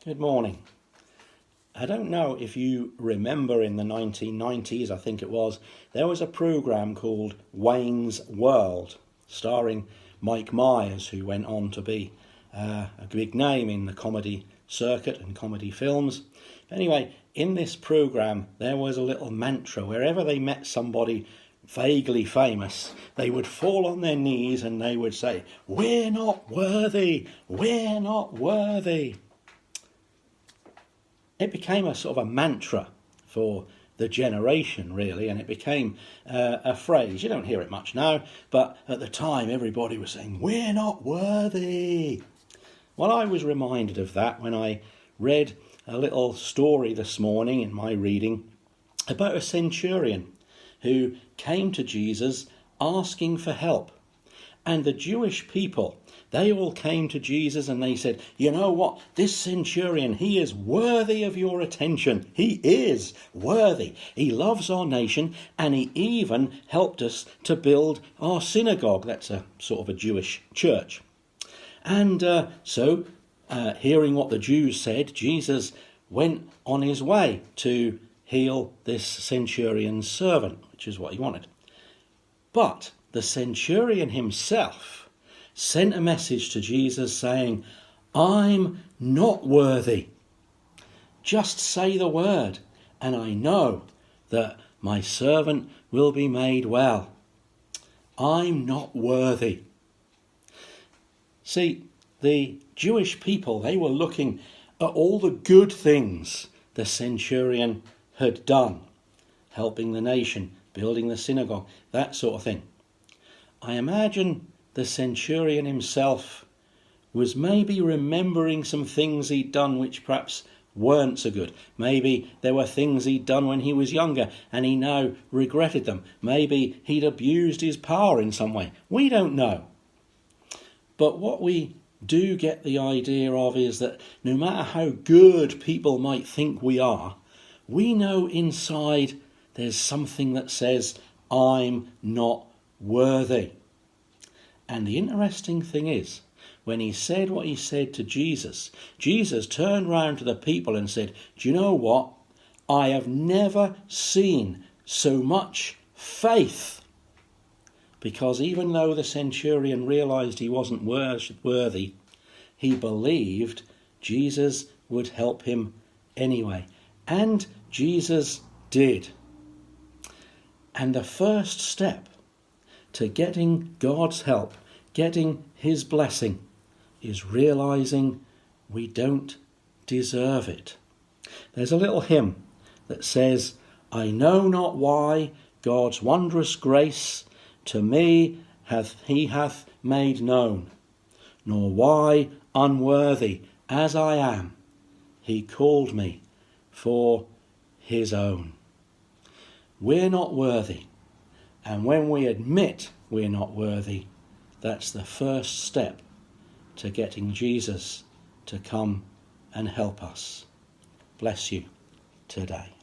Good morning. I don't know if you remember in the 1990s, I think it was, there was a programme called Wayne's World, starring Mike Myers, who went on to be a big name in the comedy circuit and comedy films. Anyway, in this programme, there was a little mantra. Wherever they met somebody vaguely famous, they would fall on their knees and they would say, "We're not worthy, we're not worthy." It became a sort of a mantra for the generation, really, and it became a phrase. You don't hear it much now, but at the time everybody was saying, "We're not worthy." Well, I was reminded of that when I read a little story this morning in my reading about a centurion who came to Jesus asking for help. And the Jewish people, they all came to Jesus and they said, "You know what? This centurion, he is worthy of your attention. He is worthy. He loves our nation and he even helped us to build our synagogue." That's a sort of a Jewish church. And so, hearing what the Jews said, Jesus went on his way to heal this centurion's servant, which is what he wanted. But the centurion himself sent a message to Jesus saying, "I'm not worthy. Just say the word, and I know that my servant will be made well. I'm not worthy." See, the Jewish people, they were looking at all the good things the centurion had done, helping the nation, building the synagogue, that sort of thing. I imagine the centurion himself was maybe remembering some things he'd done which perhaps weren't so good. Maybe there were things he'd done when he was younger and he now regretted them. Maybe he'd abused his power in some way. We don't know. But what we do get the idea of is that no matter how good people might think we are, we know inside there's something that says, "I'm not worthy." And the interesting thing is, when he said what he said to Jesus, Jesus turned round to the people and said, "Do you know what? I have never seen so much faith." Because even though the centurion realised he wasn't worthy, he believed Jesus would help him anyway. And Jesus did. And the first step to getting God's help, getting his blessing, is realising we don't deserve it. There's a little hymn that says, "I know not why God's wondrous grace to me he hath made known, nor why unworthy as I am, he called me for his own." We're not worthy. And when we admit we're not worthy, that's the first step to getting Jesus to come and help us. Bless you today.